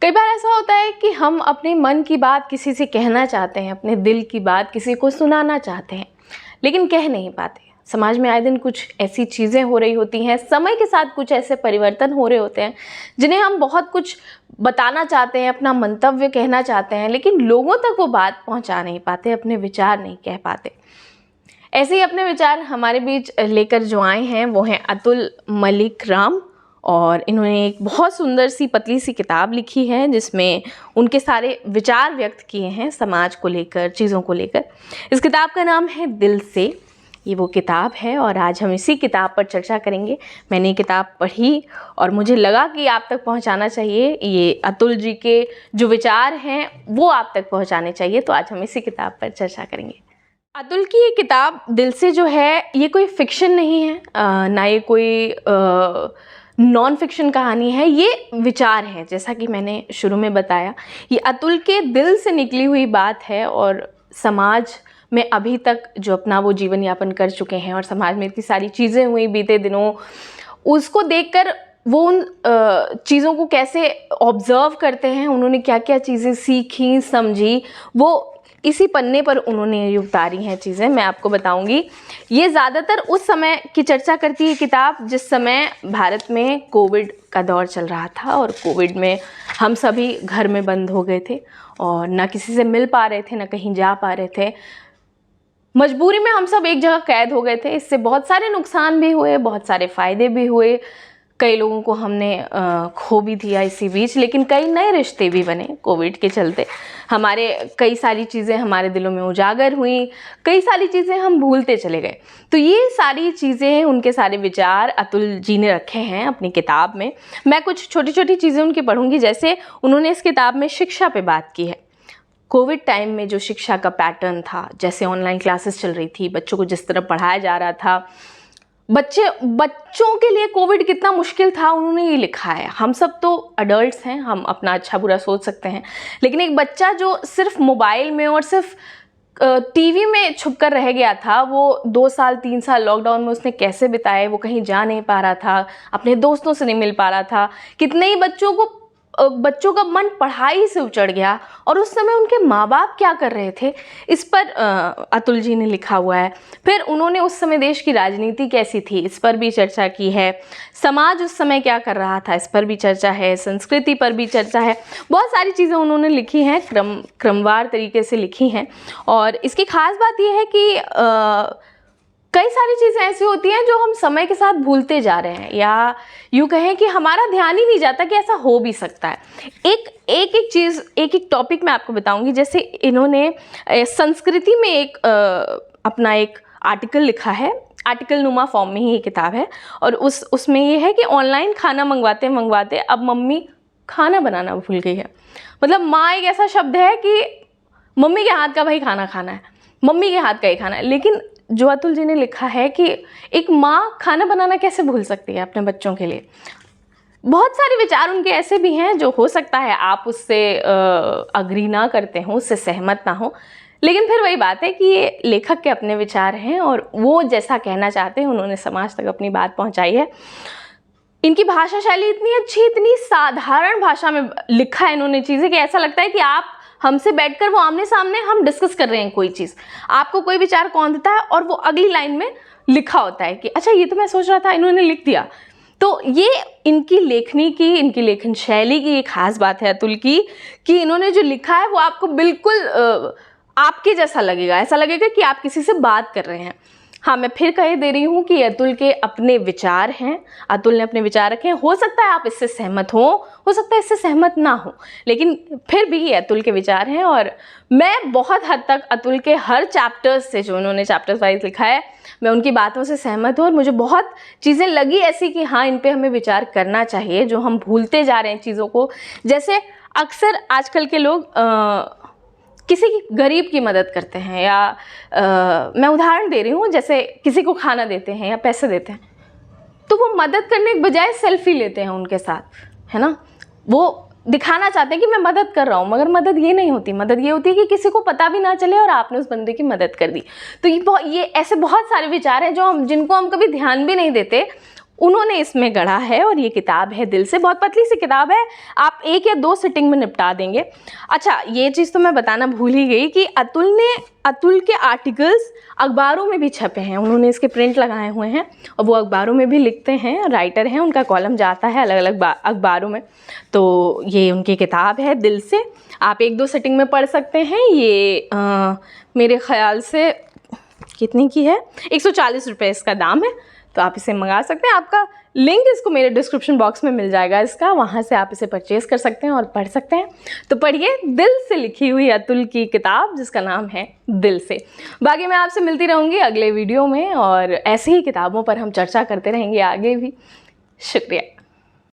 कई बार ऐसा होता है कि हम अपने मन की बात किसी से कहना चाहते हैं, अपने दिल की बात किसी को सुनाना चाहते हैं, लेकिन कह नहीं पाते। समाज में आए दिन कुछ ऐसी चीज़ें हो रही होती हैं, समय के साथ कुछ ऐसे परिवर्तन हो रहे होते हैं जिन्हें हम बहुत कुछ बताना चाहते हैं, अपना मंतव्य कहना चाहते हैं, लेकिन लोगों तक वो बात पहुंचा नहीं पाते, अपने विचार नहीं कह पाते। ऐसे ही अपने विचार हमारे बीच लेकर जो आए हैं वो हैं अतुल मलिक राम, और इन्होंने एक बहुत सुंदर सी पतली सी किताब लिखी है जिसमें उनके सारे विचार व्यक्त किए हैं समाज को लेकर, चीज़ों को लेकर। इस किताब का नाम है दिल से, ये वो किताब है और आज हम इसी किताब पर चर्चा करेंगे। मैंने ये किताब पढ़ी और मुझे लगा कि आप तक पहुंचाना चाहिए, ये अतुल जी के जो विचार हैं वो आप तक पहुंचाने चाहिए, तो आज हम इसी किताब पर चर्चा करेंगे। अतुल की ये किताब दिल से जो है ये कोई फिक्शन नहीं है, ना ये कोई नॉन फिक्शन कहानी है, ये विचार है। जैसा कि मैंने शुरू में बताया, ये अतुल के दिल से निकली हुई बात है और समाज में अभी तक जो अपना वो जीवन यापन कर चुके हैं और समाज में इतनी सारी चीज़ें हुई बीते दिनों, उसको देखकर वो उन चीज़ों को कैसे ऑब्ज़र्व करते हैं, उन्होंने क्या क्या चीज़ें सीखी समझी, वो इसी पन्ने पर उन्होंने ये उतारी हैं चीज़ें, मैं आपको बताऊंगी। ये ज़्यादातर उस समय की चर्चा करती है किताब जिस समय भारत में कोविड का दौर चल रहा था और कोविड में हम सभी घर में बंद हो गए थे और ना किसी से मिल पा रहे थे, ना कहीं जा पा रहे थे। मजबूरी में हम सब एक जगह कैद हो गए थे। इससे बहुत सारे नुकसान भी हुए, बहुत सारे फ़ायदे भी हुए, कई लोगों को हमने खो भी दिया इसी बीच, लेकिन कई नए रिश्ते भी बने कोविड के चलते। हमारे कई सारी चीज़ें हमारे दिलों में उजागर हुई, कई सारी चीज़ें हम भूलते चले गए। तो ये सारी चीज़ें, उनके सारे विचार अतुल जी ने रखे हैं अपनी किताब में। मैं कुछ छोटी छोटी चीज़ें उनकी पढ़ूंगी। जैसे उन्होंने इस किताब में शिक्षा पे बात की है। कोविड टाइम में जो शिक्षा का पैटर्न था, जैसे ऑनलाइन क्लासेस चल रही थी, बच्चों को जिस तरह पढ़ाया जा रहा था, बच्चों के लिए कोविड कितना मुश्किल था, उन्होंने ये लिखा है। हम सब तो अडल्ट्स हैं, हम अपना अच्छा बुरा सोच सकते हैं, लेकिन एक बच्चा जो सिर्फ मोबाइल में और सिर्फ टीवी में छुप कर रह गया था, वो 2 साल 3 साल लॉकडाउन में उसने कैसे बिताए, वो कहीं जा नहीं पा रहा था, अपने दोस्तों से नहीं मिल पा रहा था। कितने ही बच्चों का मन पढ़ाई से उचड़ गया और उस समय उनके माँ बाप क्या कर रहे थे, इस पर अतुल जी ने लिखा हुआ है। फिर उन्होंने उस समय देश की राजनीति कैसी थी, इस पर भी चर्चा की है। समाज उस समय क्या कर रहा था, इस पर भी चर्चा है। संस्कृति पर भी चर्चा है। बहुत सारी चीज़ें उन्होंने लिखी हैं, क्रमवार तरीके से लिखी हैं। और इसकी खास बात यह है कि कई सारी चीज़ें ऐसी होती हैं जो हम समय के साथ भूलते जा रहे हैं, या यूँ कहें कि हमारा ध्यान ही नहीं जाता कि ऐसा हो भी सकता है। एक चीज़, एक टॉपिक मैं आपको बताऊंगी। जैसे इन्होंने संस्कृति में अपना एक आर्टिकल लिखा है, आर्टिकल नुमा फॉर्म में ही ये किताब है, और उसमें ये है कि ऑनलाइन खाना मंगवाते मंगवाते अब मम्मी खाना बनाना भूल गई है। मतलब माँ एक ऐसा शब्द है कि मम्मी के हाथ का भाई खाना खाना है, मम्मी के हाथ का ही खाना है। लेकिन जो अतुल जी ने लिखा है कि एक माँ खाना बनाना कैसे भूल सकती है अपने बच्चों के लिए। बहुत सारे विचार उनके ऐसे भी हैं जो हो सकता है आप उससे अग्री ना करते हो, उससे सहमत ना हो, लेकिन फिर वही बात है कि ये लेखक के अपने विचार हैं और वो जैसा कहना चाहते हैं उन्होंने समाज तक अपनी बात पहुंचाई है। इनकी भाषा शैली इतनी अच्छी, इतनी साधारण भाषा में लिखा है इन्होंने चीज़ें कि ऐसा लगता है कि आप हमसे बैठकर वो आमने सामने हम डिस्कस कर रहे हैं कोई चीज़। आपको कोई विचार कौन देता है और वो अगली लाइन में लिखा होता है कि अच्छा ये तो मैं सोच रहा था, इन्होंने लिख दिया। तो ये इनकी लेखनी की, इनकी लेखन शैली की एक खास बात है अतुल की, कि इन्होंने जो लिखा है वो आपको बिल्कुल आपके जैसा लगेगा। ऐसा लगेगा कि आप किसी से बात कर रहे हैं। हाँ, मैं फिर कह दे रही हूँ कि अतुल के अपने विचार हैं, अतुल ने अपने विचार रखे हैं। हो सकता है आप इससे सहमत हो सकता है इससे सहमत ना हो, लेकिन फिर भी ये अतुल के विचार हैं। और मैं बहुत हद तक अतुल के हर चैप्टर्स से, जो उन्होंने चैप्टर्स वाइज लिखा है, मैं उनकी बातों से सहमत हूँ। और मुझे बहुत चीज़ें लगी ऐसी कि हाँ, इन पे हमें विचार करना चाहिए, जो हम भूलते जा रहे हैं चीज़ों को। जैसे अक्सर आजकल के लोग किसी गरीब की मदद करते हैं, या मैं उदाहरण दे रही हूँ, जैसे किसी को खाना देते हैं या पैसे देते हैं, तो वो मदद करने के बजाय सेल्फी लेते हैं उनके साथ, है ना। वो दिखाना चाहते हैं कि मैं मदद कर रहा हूँ, मगर मदद ये नहीं होती। मदद ये होती है कि किसी को पता भी ना चले और आपने उस बंदे की मदद कर दी। तो ये ऐसे बहुत सारे विचार हैं जिनको हम कभी ध्यान भी नहीं देते, उन्होंने इसमें गढ़ा है और ये किताब है दिल से। बहुत पतली सी किताब है, आप 1 या 2 सिटिंग में निपटा देंगे। अच्छा, ये चीज़ तो मैं बताना भूल ही गई कि अतुल के आर्टिकल्स अखबारों में भी छपे हैं, उन्होंने इसके प्रिंट लगाए हुए हैं और वो अखबारों में भी लिखते हैं, राइटर हैं, उनका कॉलम जाता है अलग अलग अखबारों में। तो ये उनकी किताब है दिल से, आप 1-2 सिटिंग में पढ़ सकते हैं। ये मेरे ख़्याल से कितने की है, 140 रुपये इसका दाम है, तो आप इसे मंगा सकते हैं। आपका लिंक इसको मेरे डिस्क्रिप्शन बॉक्स में मिल जाएगा इसका, वहाँ से आप इसे परचेज़ कर सकते हैं और पढ़ सकते हैं। तो पढ़िए दिल से लिखी हुई अतुल की किताब जिसका नाम है दिल से। बाकी मैं आपसे मिलती रहूँगी अगले वीडियो में और ऐसे ही किताबों पर हम चर्चा करते रहेंगे आगे भी। शुक्रिया।